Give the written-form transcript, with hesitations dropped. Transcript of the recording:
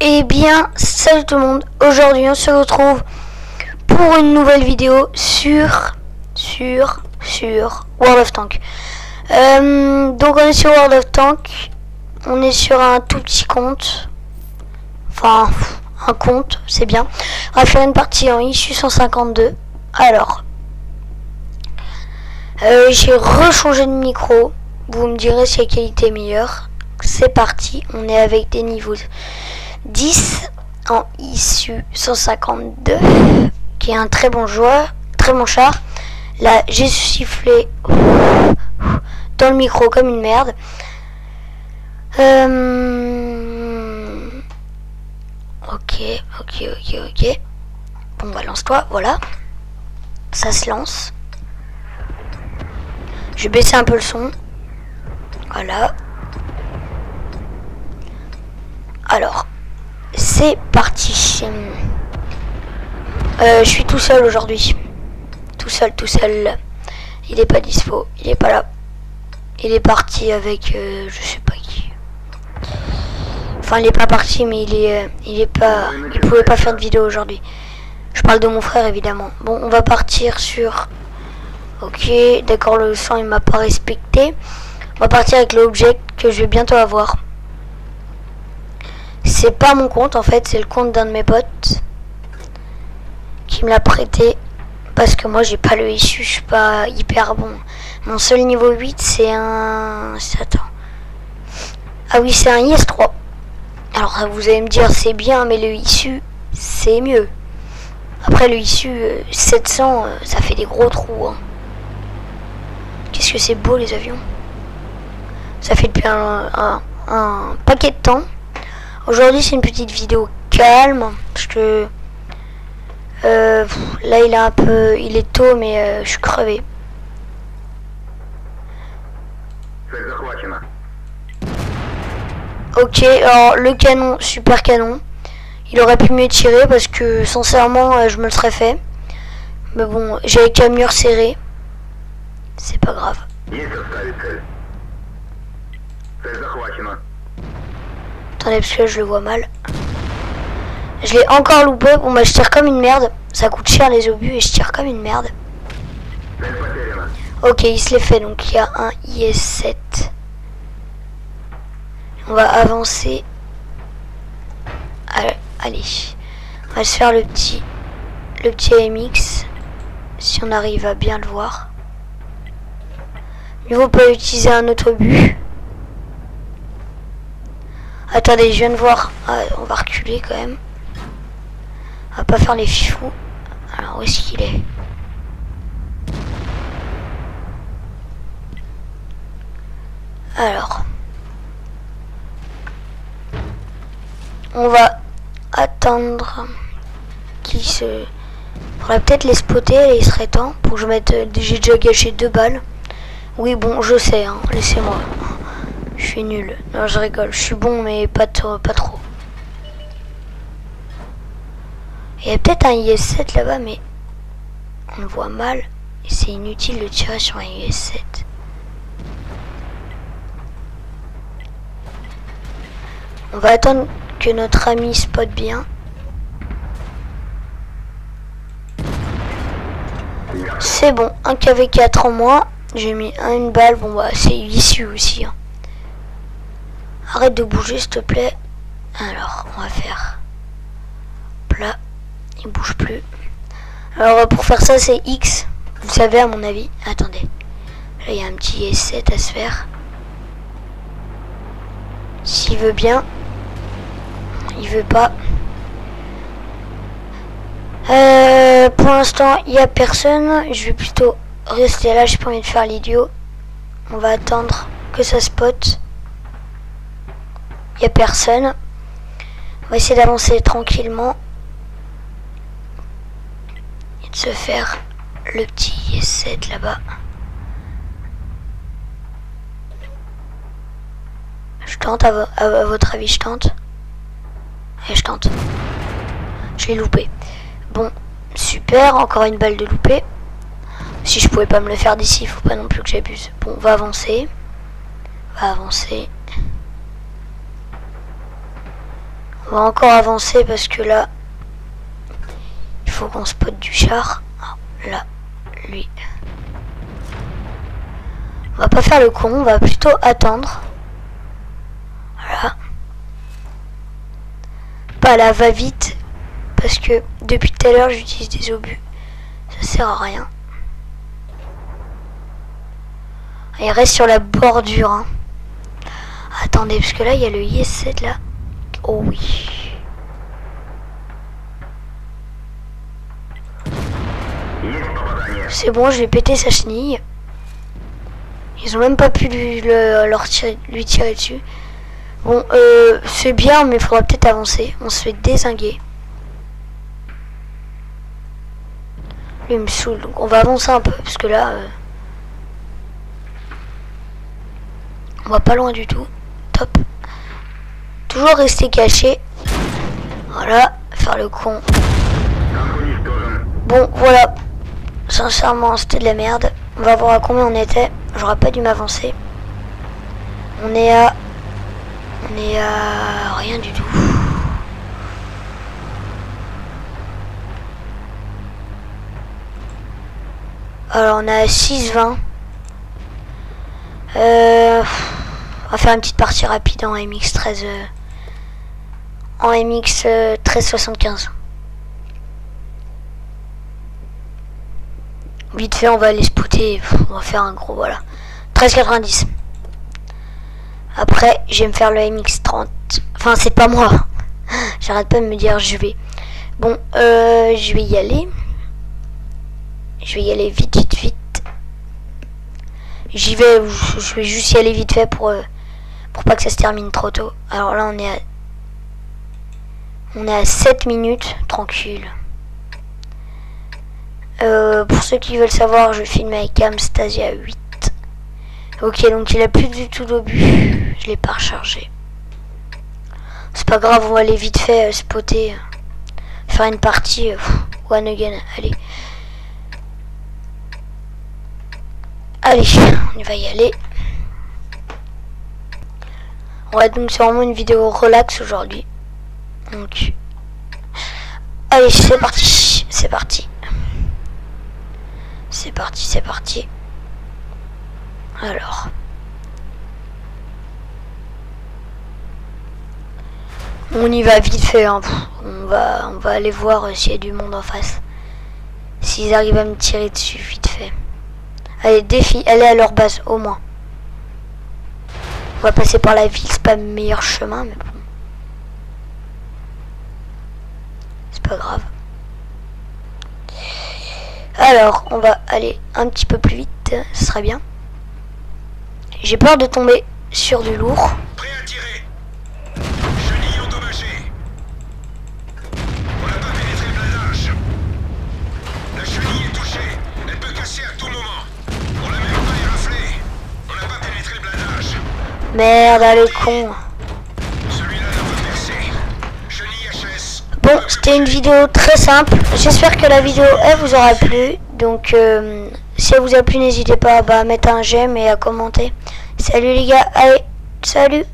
Eh bien, salut tout le monde. Aujourd'hui, on se retrouve pour une nouvelle vidéo sur World of Tanks. Donc, on est sur World of Tanks. On est sur un tout petit compte. Enfin, un compte, c'est bien. On va faire une partie en issue 152. Alors, j'ai rechangé de micro. Vous me direz si la qualité est meilleure. C'est parti. On est avec des niveaux 10 en issue 152, qui est un très bon joueur, très bon char. Là, j'ai sifflé dans le micro comme une merde. Ok. Bon, bah lance-toi, voilà. Ça se lance. Je vais baisser un peu le son. Voilà. Alors, c'est parti. Je suis tout seul aujourd'hui. Tout seul. Il est pas dispo. Il est pas là. Il est parti avec je sais pas qui. Enfin, il est pas parti, mais il pouvait pas faire de vidéo aujourd'hui. Je parle de mon frère évidemment. Bon, on va partir sur. Ok, d'accord, le sang il m'a pas respecté. On va partir avec l'objet que je vais bientôt avoir. C'est pas mon compte en fait, c'est le compte d'un de mes potes qui me l'a prêté parce que moi j'ai pas le issue, je suis pas hyper bon. Mon seul niveau 8 c'est un... Attends. Ah oui, c'est un IS-3. Alors vous allez me dire c'est bien, mais le issue c'est mieux. Après le issue 700 ça fait des gros trous hein. Qu'est-ce que c'est beau les avions. Ça fait depuis un paquet de temps. Aujourd'hui c'est une petite vidéo calme parce que là il est tôt mais je suis crevé. Ok, alors le canon, super canon. Il aurait pu mieux tirer parce que sincèrement je me le serais fait. Mais bon, j'avais qu'à mieux resserrer. C'est pas grave. Attendez parce que là, je le vois mal. Je l'ai encore loupé. Bon bah je tire comme une merde. Ça coûte cher les obus et je tire comme une merde. Ok, il se l'est fait. Donc il y a un IS-7. On va avancer. Allez. On va se faire le petit AMX. Si on arrive à bien le voir. Il vaut pas utiliser un autre obus. Attendez, je viens de voir. Ah, on va reculer quand même. On va pas faire les fifous. Alors, où est-ce qu'il est? Alors. On va attendre qu'il se... On va peut-être les spotter et il serait temps pour que je mette... J'ai déjà gâché 2 balles. Oui, bon, je sais, hein. Laissez-moi. Je suis nul. Non, je rigole. Je suis bon, mais pas trop. Il y a peut-être un IS-7 là-bas, mais on le voit mal. Et c'est inutile de tirer sur un IS-7. On va attendre que notre ami spot bien. C'est bon. Un KV4 en moins. J'ai mis une balle. Bon, bah, c'est issue aussi. Hein. Arrête de bouger s'il te plaît. Alors on va faire plat. Il bouge plus. Alors pour faire ça c'est X. Vous savez à mon avis. Attendez. Là il y a un petit S7 à se faire. S'il veut bien. Il veut pas. Pour l'instant il n'y a personne. Je vais plutôt rester là. J'ai pas envie de faire l'idiot. On va attendre que ça spot. Il n'y a personne. On va essayer d'avancer tranquillement. Et de se faire le petit IS-7 là-bas. Je tente, à votre avis, je tente. Et je tente. Je l'ai loupé. Bon, super, encore une balle de loupé. Si je pouvais pas me le faire d'ici, il faut pas non plus que j'abuse. Bon, on va avancer. On va On va encore avancer parce que là, il faut qu'on spot du char. Ah, là, lui. On va pas faire le con, on va plutôt attendre. Voilà. Pas là, va vite. Parce que depuis tout à l'heure, j'utilise des obus. Ça sert à rien. Il reste sur la bordure. Hein. Attendez, parce que là, il y a le IS-7 là. Oh oui. C'est bon, je vais péter sa chenille. Ils ont même pas pu lui tirer dessus. Bon, c'est bien, mais il faudra peut-être avancer. On se fait dézinguer. Lui, il me saoule. Donc, on va avancer un peu, parce que là... on va pas loin du tout. Top. Toujours rester caché. Voilà, faire le con. Bon, voilà. Sincèrement, c'était de la merde. On va voir à combien on était. J'aurais pas dû m'avancer. On est à rien du tout. Alors, on est à 6,20. On va faire une petite partie rapide en MX-13. En MX-1375. Vite fait, on va aller spotter. On va faire un gros, voilà. 13,90. Après, je vais me faire le MX-30. Enfin, c'est pas moi. J'arrête pas de me dire je vais. Bon, je vais y aller. Je vais y aller vite. J'y vais, je vais juste y aller vite fait pour pas que ça se termine trop tôt. Alors là, on est à 7 minutes, tranquille. Pour ceux qui veulent savoir, je filme avec Camstasia 8. Ok, donc il a plus du tout d'obus. Je l'ai pas rechargé. C'est pas grave, on va aller vite fait spotter. Faire une partie one again. Allez. Allez, on va y aller. Ouais, donc c'est vraiment une vidéo relax aujourd'hui. Donc, allez, c'est parti. C'est parti. Alors. On y va vite fait. Hein. On va aller voir s'il y a du monde en face. S'ils arrivent à me tirer dessus, vite fait. Allez, défi, allez à leur base, au moins. On va passer par la ville, c'est pas le meilleur chemin, mais bon. C'est pas grave. Alors, on va aller un petit peu plus vite, ce serait bien. J'ai peur de tomber sur du lourd. Prêt à tirer. Chenille endommagée. On n'a pas pénétré le blindage. La chenille est touchée. Elle peut casser à tout moment. On l'a même pas éraflée. On n'a pas pénétré le blindage. Merde, allez, con. Celui-là n'a pas percé. Chenille HS. Bon, c'était une vidéo très simple. J'espère que la vidéo, elle vous aura plu. Donc, si elle vous a plu, n'hésitez pas à mettre un j'aime et à commenter. Salut les gars, allez, salut.